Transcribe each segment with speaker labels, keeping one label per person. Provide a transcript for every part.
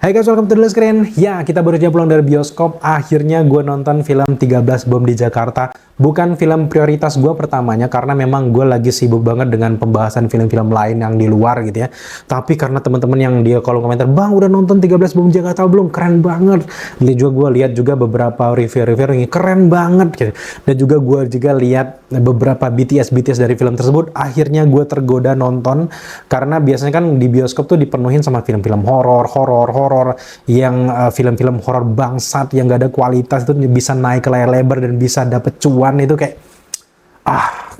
Speaker 1: Hai guys, welcome to The Screen. Ya, kita baru aja pulang dari bioskop. Akhirnya gue nonton film 13 Bom di Jakarta. Bukan film prioritas gue pertamanya, karena memang gue lagi sibuk banget dengan pembahasan film-film lain yang di luar gitu ya. Tapi karena teman-teman yang di kolom komentar, "Bang, udah nonton 13 Bom di Jakarta belum? Keren banget." Gue lihat juga beberapa review-review yang keren banget gitu. Dan juga gue lihat beberapa BTS dari film tersebut. Akhirnya gue tergoda nonton, karena biasanya kan di bioskop tuh dipenuhin sama film-film horor yang film-film horor bangsat yang gak ada kualitas, itu bisa naik ke layar lebar dan bisa dapet cuan. Itu kayak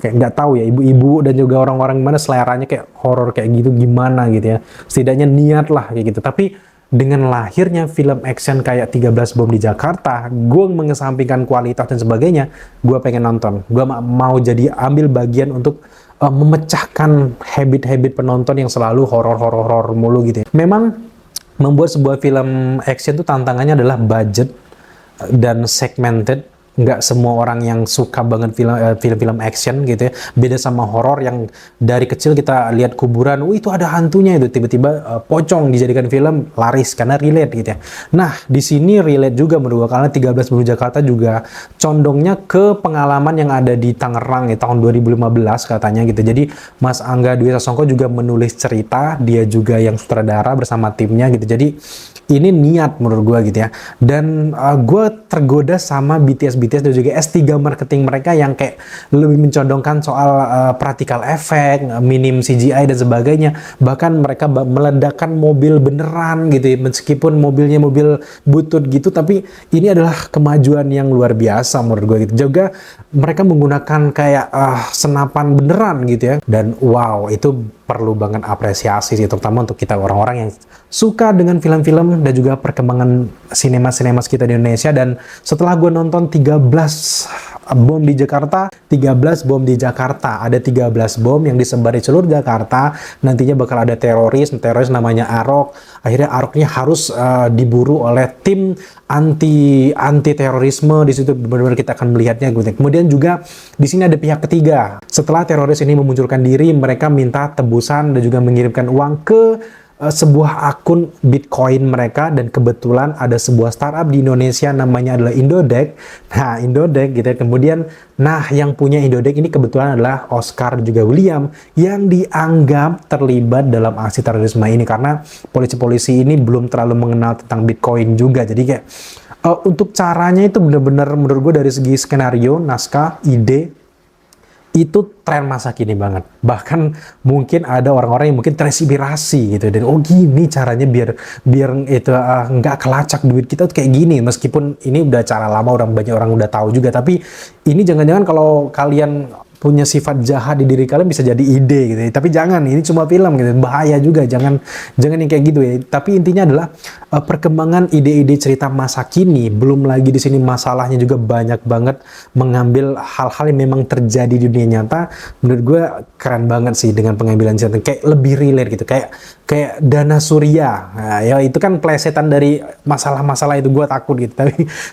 Speaker 1: kayak nggak tahu ya, ibu-ibu dan juga orang-orang mana seleranya kayak horor kayak gitu gimana gitu ya. Setidaknya niat lah kayak gitu. Tapi dengan lahirnya film action kayak 13 Bom di Jakarta, gue mengesampingkan kualitas dan sebagainya, gue pengen nonton. Gue mau jadi ambil bagian untuk memecahkan habit-habit penonton yang selalu horor mulu gitu ya. Memang membuat sebuah film action itu tantangannya adalah budget dan segmented. Nggak semua orang yang suka banget film-film action gitu ya. Beda sama horor yang dari kecil kita lihat kuburan, itu ada hantunya, itu tiba-tiba pocong dijadikan film laris karena relate gitu ya. Nah, di sini relate juga menurut gue, karena 13 Bom Jakarta juga condongnya ke pengalaman yang ada di Tangerang ya, tahun 2015 katanya gitu. Jadi Mas Angga Dwi Sasongko juga menulis cerita, dia juga yang sutradara bersama timnya gitu. Jadi ini niat menurut gue gitu ya. Dan gue tergoda sama BTS dan juga S3 marketing mereka yang kayak lebih mencondongkan soal practical effect, minim CGI dan sebagainya. Bahkan mereka meledakkan mobil beneran gitu ya, meskipun mobilnya mobil butut gitu, tapi ini adalah kemajuan yang luar biasa menurut gue gitu. Juga mereka menggunakan kayak senapan beneran gitu ya. Dan wow, itu perlu banget apresiasi sih, terutama untuk kita orang-orang yang suka dengan film-film dan juga perkembangan sinema kita di Indonesia. Dan setelah gue nonton 13 Bom di Jakarta, 13 bom di Jakarta, ada 13 bom yang disebar di seluruh Jakarta. Nantinya bakal ada teroris namanya Arok. Akhirnya Aroknya harus diburu oleh tim anti terorisme. Di situ benar-benar kita akan melihatnya gitu. Kemudian juga di sini ada pihak ketiga. Setelah teroris ini memunculkan diri, mereka minta tebusan dan juga mengirimkan uang ke sebuah akun Bitcoin mereka, dan kebetulan ada sebuah startup di Indonesia namanya adalah Indodeck. Nah, Indodeck gitu ya. Kemudian yang punya Indodeck ini kebetulan adalah Oscar juga William yang dianggap terlibat dalam aksi terorisme ini, karena polisi-polisi ini belum terlalu mengenal tentang Bitcoin juga. Jadi kayak untuk caranya itu benar-benar menurut gue dari segi skenario, naskah, ide, itu tren masa kini banget. Bahkan mungkin ada orang-orang yang mungkin terinspirasi gitu, dan gini caranya biar itu nggak kelacak duit kita tuh kayak gini. Meskipun ini udah cara lama, banyak orang udah tahu juga, tapi ini jangan-jangan kalau kalian punya sifat jahat di diri kalian bisa jadi ide gitu ya. Tapi jangan, ini cuma film gitu, bahaya juga, jangan yang kayak gitu ya. Tapi intinya adalah perkembangan ide-ide cerita masa kini. Belum lagi di sini masalahnya juga banyak banget, mengambil hal-hal yang memang terjadi di dunia nyata. Menurut gue keren banget sih dengan pengambilan cerita, kayak lebih relate gitu, kayak Dana Surya. Nah, ya itu kan plesetan dari masalah-masalah itu, gue takut gitu.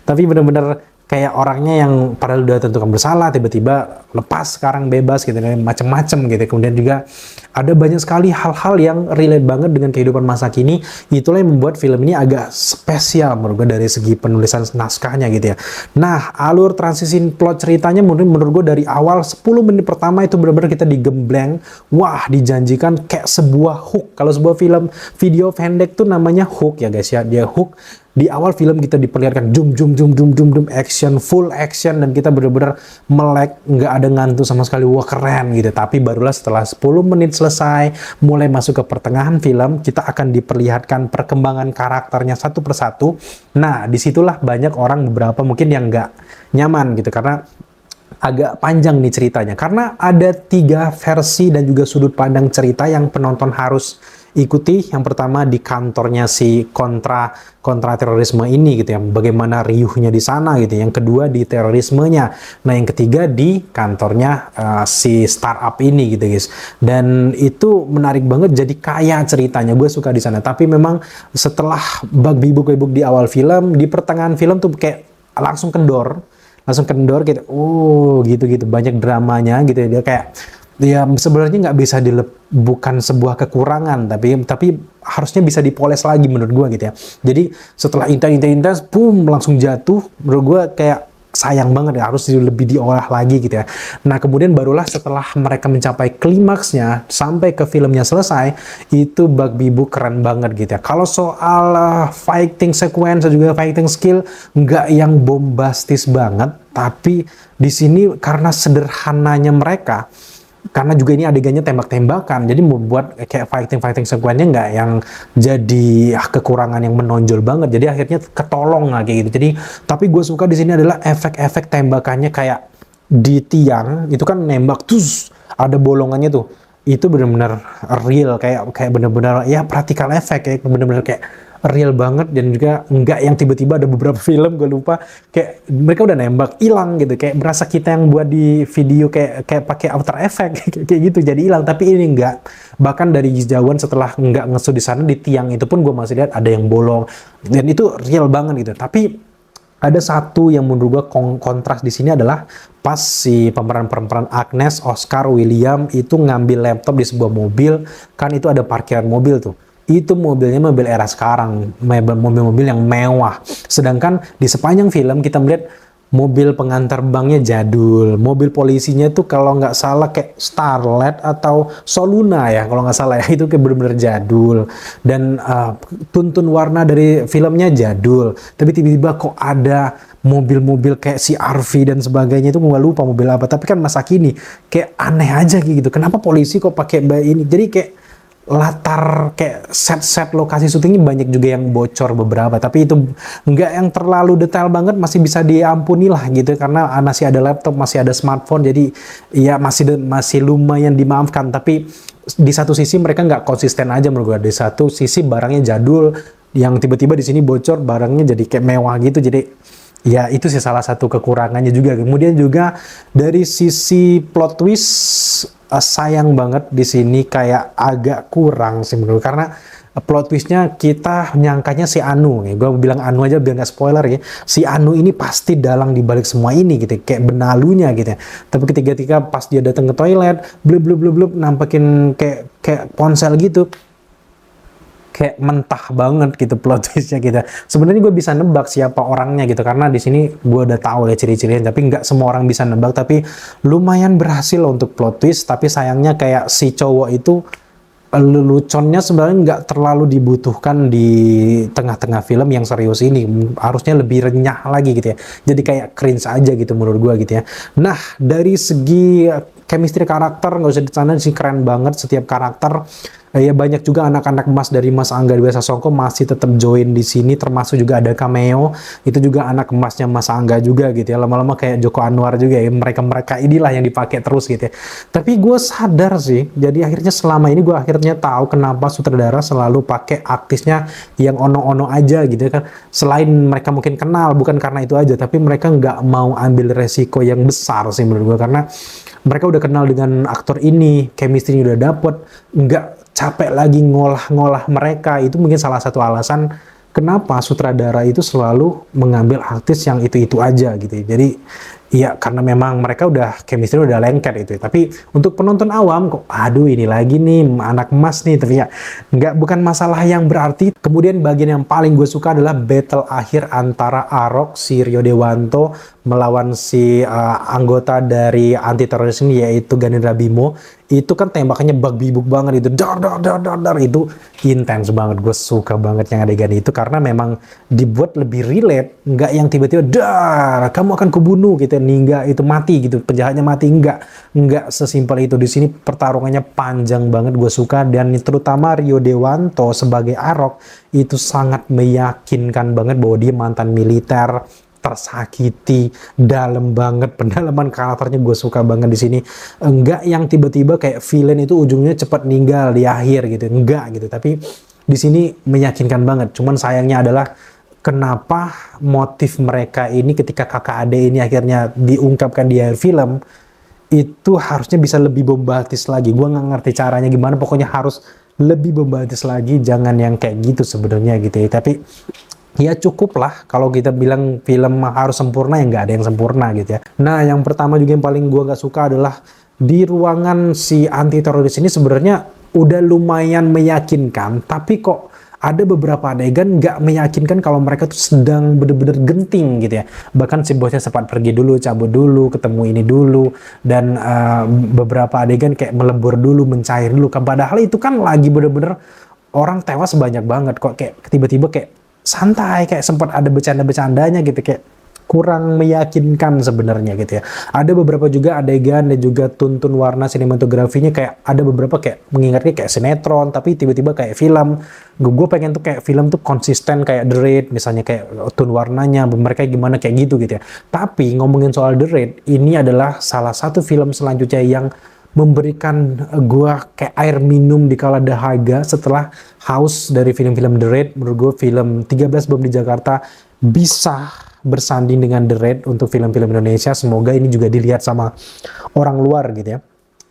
Speaker 1: Tapi bener-bener kayak orangnya yang padahal udah tentukan bersalah, tiba-tiba lepas, sekarang bebas gitu, macem-macem gitu. Kemudian juga ada banyak sekali hal-hal yang relate banget dengan kehidupan masa kini. Itulah yang membuat film ini agak spesial menurut gue dari segi penulisan naskahnya gitu ya. Nah, alur transisi plot ceritanya menurut gue dari awal 10 menit pertama itu benar-benar kita digembleng. Wah, dijanjikan kayak sebuah hook. Kalau sebuah film video pendek tuh namanya hook ya guys ya, dia hook. Di awal film kita diperlihatkan jum action, full action, dan kita benar-benar melek, nggak ada ngantuk sama sekali. Wah, keren gitu. Tapi barulah setelah 10 menit selesai, mulai masuk ke pertengahan film, kita akan diperlihatkan perkembangan karakternya satu persatu. Nah, disitulah banyak orang, beberapa mungkin yang nggak nyaman gitu, karena agak panjang nih ceritanya. Karena ada 3 versi dan juga sudut pandang cerita yang penonton harus ikuti. Yang pertama di kantornya si kontra terorisme ini gitu ya, bagaimana riuhnya di sana gitu. Yang kedua di terorismenya. Nah, yang ketiga di kantornya si startup ini gitu guys. Dan itu menarik banget, jadi kaya ceritanya. Gue suka di sana. Tapi memang setelah bug di awal film, di pertengahan film tuh kayak langsung kendor gitu. Gitu banyak dramanya gitu ya. Dia kayak Ya sebenarnya nggak bisa bukan sebuah kekurangan, tapi harusnya bisa dipoles lagi menurut gua gitu ya. Jadi setelah intens, boom, langsung jatuh, menurut gua kayak sayang banget ya, harus lebih diolah lagi gitu ya. Nah kemudian barulah setelah mereka mencapai klimaksnya sampai ke filmnya selesai, itu Buggy Book keren banget gitu ya. Kalau soal fighting sequence dan juga fighting skill, nggak yang bombastis banget, tapi di sini karena sederhananya mereka, karena juga ini adegannya tembak-tembakan, jadi membuat kayak fighting sequence-nya nggak yang jadi kekurangan yang menonjol banget, jadi akhirnya ketolong lah kayak gitu. Jadi tapi gue suka di sini adalah efek-efek tembakannya, kayak di tiang itu kan nembak terus ada bolongannya tuh, itu benar-benar real, kayak benar-benar ya praktikal efek, kayak benar-benar kayak real banget. Dan juga enggak yang tiba-tiba ada beberapa film gue lupa kayak mereka udah nembak hilang gitu, kayak berasa kita yang buat di video kayak pakai After Effect kayak gitu jadi hilang. Tapi ini enggak, bahkan dari jauhan setelah enggak ngesu di sana di tiang itu pun gue masih lihat ada yang bolong, dan itu real banget gitu. Tapi ada satu yang menurut gue kontras di sini adalah pas si pemeran Agnes Oscar William itu ngambil laptop di sebuah mobil, kan itu ada parkiran mobil tuh. Itu mobilnya mobil era sekarang, mobil-mobil yang mewah. Sedangkan di sepanjang film kita melihat mobil pengantar banknya jadul, mobil polisinya tuh kalau nggak salah kayak Starlet atau Soluna ya kalau nggak salah ya, itu kayak bener-bener jadul. Dan tuntun warna dari filmnya jadul, tapi tiba-tiba kok ada mobil-mobil kayak CR-V dan sebagainya, itu gue lupa mobil apa, tapi kan masa kini kayak aneh aja gitu. Kenapa polisi kok pakai ini? Jadi kayak latar kayak set lokasi syutingnya banyak juga yang bocor beberapa, tapi itu nggak yang terlalu detail banget, masih bisa diampuni lah gitu karena masih ada laptop, masih ada smartphone, jadi ya masih lumayan dimaafkan. Tapi di satu sisi mereka nggak konsisten aja menurut gue. Di satu sisi barangnya jadul, yang tiba-tiba di sini bocor barangnya jadi kayak mewah gitu, jadi ya itu sih salah satu kekurangannya juga. Kemudian juga dari sisi plot twist, sayang banget di sini kayak agak kurang sih menurut, karena plot twistnya kita nyangkanya si Anu nih, gue bilang Anu aja biar nggak spoiler ya, si Anu ini pasti dalang dibalik semua ini gitu, kayak benalunya gitu ya. Tapi ketika pas dia datang ke toilet, blub nampakin kayak ponsel gitu, kayak mentah banget gitu plot twistnya kita. Sebenarnya gue bisa nebak siapa orangnya gitu, karena di sini gue udah tahu ya ciri-cirinya, tapi nggak semua orang bisa nebak. Tapi lumayan berhasil untuk plot twist. Tapi sayangnya kayak si cowok itu leluconnya sebenarnya nggak terlalu dibutuhkan di tengah-tengah film yang serius ini, harusnya lebih renyah lagi gitu ya, jadi kayak cringe aja gitu menurut gue gitu ya. Nah dari segi chemistry karakter nggak usah ditanya sih, keren banget setiap karakter. Ya banyak juga anak-anak emas dari Mas Angga Dwi Sasongko masih tetap join di sini, termasuk juga ada cameo itu juga anak emasnya Mas Angga juga gitu ya. Lama-lama kayak Joko Anwar juga ya, mereka inilah yang dipakai terus gitu ya. Tapi gue sadar sih, jadi akhirnya selama ini gue akhirnya tahu kenapa sutradara selalu pakai artisnya yang ono-ono aja gitu ya kan. Selain mereka mungkin kenal, bukan karena itu aja, tapi mereka nggak mau ambil resiko yang besar sih menurut gue, karena mereka udah kenal dengan aktor ini, chemistry-nya udah dapet, nggak capek lagi ngolah mereka. Itu mungkin salah satu alasan kenapa sutradara itu selalu mengambil artis yang itu aja gitu. Jadi ya karena memang mereka udah chemistry udah lengket itu. Tapi untuk penonton awam kok aduh ini lagi nih anak emas nih, tapi ya bukan masalah yang berarti. Kemudian bagian yang paling gue suka adalah battle akhir antara Arok si Rio Dewanto melawan si anggota dari anti teroris ini yaitu Ganindra Bimo. Itu kan tembakannya bug banget itu, dar itu intens banget. Gue suka banget yang adegan itu karena memang dibuat lebih relate, nggak yang tiba-tiba dar kamu akan kubunuh gitu, nggak itu mati gitu, penjahatnya mati, nggak sesimpel itu. Di sini pertarungannya panjang banget, gue suka. Dan terutama Rio Dewanto sebagai Arok itu sangat meyakinkan banget bahwa dia mantan militer, tersakiti, dalam banget pendalaman karakternya. Gue suka banget di sini. Enggak yang tiba-tiba kayak villain itu ujungnya cepat meninggal di akhir gitu, enggak gitu. Tapi di sini meyakinkan banget. Cuman sayangnya adalah kenapa motif mereka ini ketika kakak adik ini akhirnya diungkapkan di akhir film itu harusnya bisa lebih bombastis lagi. Gue nggak ngerti caranya gimana, pokoknya harus lebih bombastis lagi, jangan yang kayak gitu sebenarnya gitu ya. Tapi ya cukup lah kalau kita bilang film harus sempurna, ya nggak ada yang sempurna gitu ya. Nah yang pertama juga yang paling gue nggak suka adalah di ruangan si anti teroris ini sebenarnya udah lumayan meyakinkan, tapi kok ada beberapa adegan nggak meyakinkan kalau mereka tuh sedang bener-bener genting gitu ya. Bahkan si bosnya sempat pergi dulu, cabut dulu, ketemu ini dulu, dan beberapa adegan kayak melebur dulu, mencair dulu. Padahal itu kan lagi bener-bener orang tewas banyak banget, kok kayak tiba-tiba kayak santai, kayak sempat ada bercanda-bercandanya gitu, kayak kurang meyakinkan sebenarnya gitu ya. Ada beberapa juga adegan dan juga tuntun warna sinematografinya kayak ada beberapa kayak mengingatnya kayak sinetron, tapi tiba-tiba kayak film. Gue pengen tuh kayak film tuh konsisten kayak The Raid, misalnya kayak tone warnanya mereka gimana kayak gitu gitu ya. Tapi ngomongin soal The Raid, ini adalah salah satu film selanjutnya yang memberikan gua kayak air minum di kala dahaga setelah haus dari film-film The Raid. Menurut gue film 13 Bom di Jakarta bisa bersanding dengan The Raid untuk film-film Indonesia. Semoga ini juga dilihat sama orang luar gitu ya.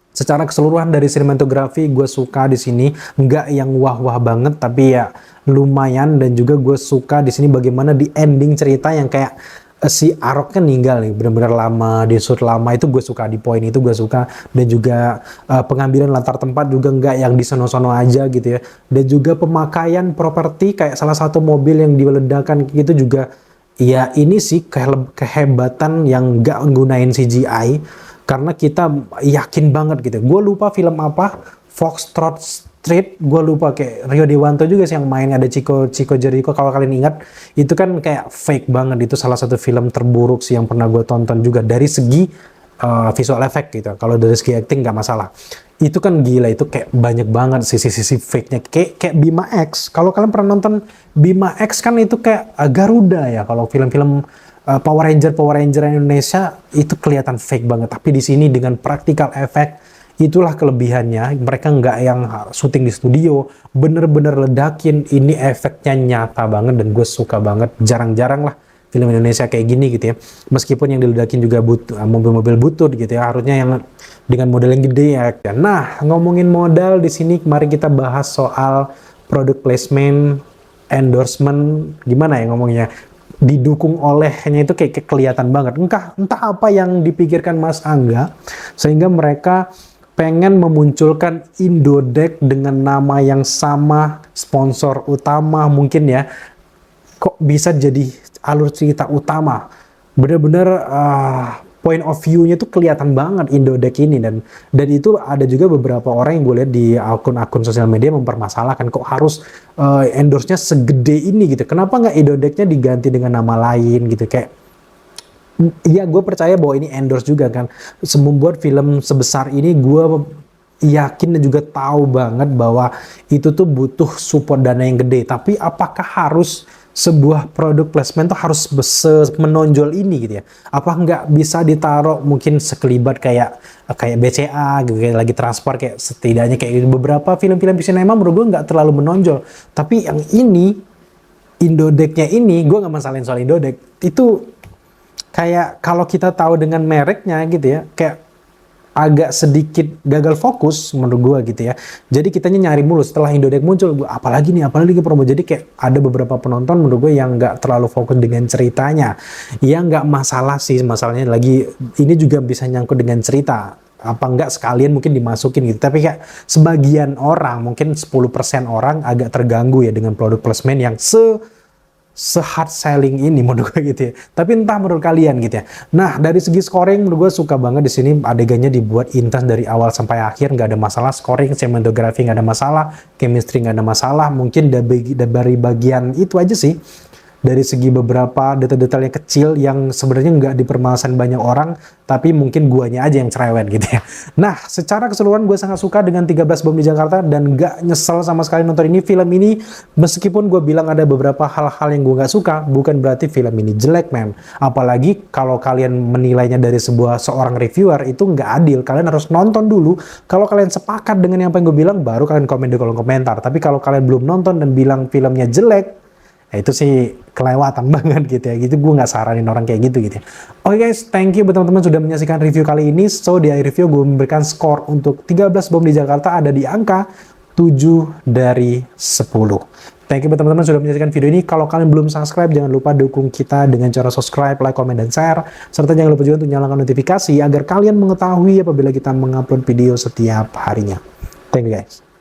Speaker 1: Secara keseluruhan dari sinematografi gue suka di sini, nggak yang wah-wah banget tapi ya lumayan, dan juga gue suka di sini bagaimana di ending cerita yang kayak si Aroknya ninggal nih, bener-bener lama, di shoot lama, itu gue suka, di poin itu gue suka. Dan juga pengambilan latar tempat juga nggak yang di sono-sono aja gitu ya. Dan juga pemakaian properti kayak salah satu mobil yang diledakan gitu juga, ya ini sih kehebatan yang nggak nggunain CGI, karena kita yakin banget gitu. Gue lupa film apa, Foxtrot Street, gue lupa, kayak Rio Dewanto juga sih yang main, ada Chico Jericho kalau kalian ingat. Itu kan kayak fake banget, itu salah satu film terburuk sih yang pernah gue tonton juga dari segi visual effect gitu. Kalau dari segi acting nggak masalah. Itu kan gila, itu kayak banyak banget sisi-sisi fake-nya, kayak Bima X. Kalau kalian pernah nonton Bima X kan itu kayak Garuda ya. Kalau film-film Power Ranger Indonesia itu kelihatan fake banget. Tapi di sini dengan practical effect, itulah kelebihannya. Mereka nggak yang syuting di studio, bener-bener ledakin. Ini efeknya nyata banget dan gue suka banget. Jarang-jarang lah film Indonesia kayak gini gitu ya. Meskipun yang diledakin juga mobil-mobil butut gitu ya. Harusnya yang dengan model yang gede ya. Nah, ngomongin modal di sini, mari kita bahas soal product placement, endorsement, gimana ya ngomongnya. Didukung olehnya itu kayak kelihatan banget. Entah apa yang dipikirkan Mas Angga sehingga mereka pengen memunculkan Indodeck dengan nama yang sama, sponsor utama mungkin ya. Kok bisa jadi alur cerita utama? Bener-bener point of view-nya tuh kelihatan banget Indodeck ini, dan itu ada juga beberapa orang yang gue lihat di akun-akun sosial media mempermasalahkan kok harus endorse-nya segede ini gitu. Kenapa nggak Indodeck-nya diganti dengan nama lain gitu, kayak ya gue percaya bahwa ini endorse juga kan. Membuat film sebesar ini gue yakin dan juga tahu banget bahwa itu tuh butuh support dana yang gede. Tapi apakah harus sebuah produk placement tuh harus menonjol ini gitu ya? Apa nggak bisa ditaruh mungkin sekelibat kayak BCA gitu, kayak lagi transfer, kayak setidaknya kayak beberapa film-film di sinema menurut gue nggak terlalu menonjol. Tapi yang ini Indodeck-nya ini, gue nggak masalahin soal Indodeck, itu kayak kalau kita tahu dengan mereknya gitu ya, kayak agak sedikit gagal fokus menurut gue gitu ya. Jadi kitanya nyari mulu setelah Indodeck muncul, apalagi promo. Jadi kayak ada beberapa penonton menurut gue yang nggak terlalu fokus dengan ceritanya. Ya nggak masalah sih, masalahnya lagi ini juga bisa nyangkut dengan cerita. Apa enggak sekalian mungkin dimasukin gitu. Tapi kayak sebagian orang, mungkin 10% orang agak terganggu ya dengan produk placement yang hard selling ini menurut gue gitu ya. Tapi entah menurut kalian gitu ya. Nah, dari segi scoring menurut gue suka banget di sini, adegannya dibuat intens dari awal sampai akhir, nggak ada masalah. Scoring, cinematography nggak ada masalah, chemistry nggak ada masalah. Mungkin dari bagian itu aja sih. Dari segi beberapa detail-detail yang kecil yang sebenarnya nggak dipermasalahin banyak orang, tapi mungkin guanya aja yang cerewet gitu ya. Nah, secara keseluruhan gue sangat suka dengan 13 Bom di Jakarta dan nggak nyesel sama sekali nonton ini. Film ini, meskipun gue bilang ada beberapa hal-hal yang gue nggak suka, bukan berarti film ini jelek, men. Apalagi kalau kalian menilainya dari seorang reviewer, itu nggak adil. Kalian harus nonton dulu. Kalau kalian sepakat dengan apa yang gue bilang, baru kalian komen di kolom komentar. Tapi kalau kalian belum nonton dan bilang filmnya jelek, ya itu sih kelewatan banget gitu ya. Gitu gue nggak saranin orang kayak gitu ya. Oke guys, thank you buat teman-teman sudah menyaksikan review kali ini. So di akhir review gue memberikan skor untuk 13 Bom di Jakarta ada di angka 7 dari 10. Thank you buat teman-teman sudah menyaksikan video ini. Kalau kalian belum subscribe, jangan lupa dukung kita dengan cara subscribe, like, komen, dan share. Serta jangan lupa juga untuk nyalakan notifikasi agar kalian mengetahui apabila kita mengupload video setiap harinya. Thank you guys.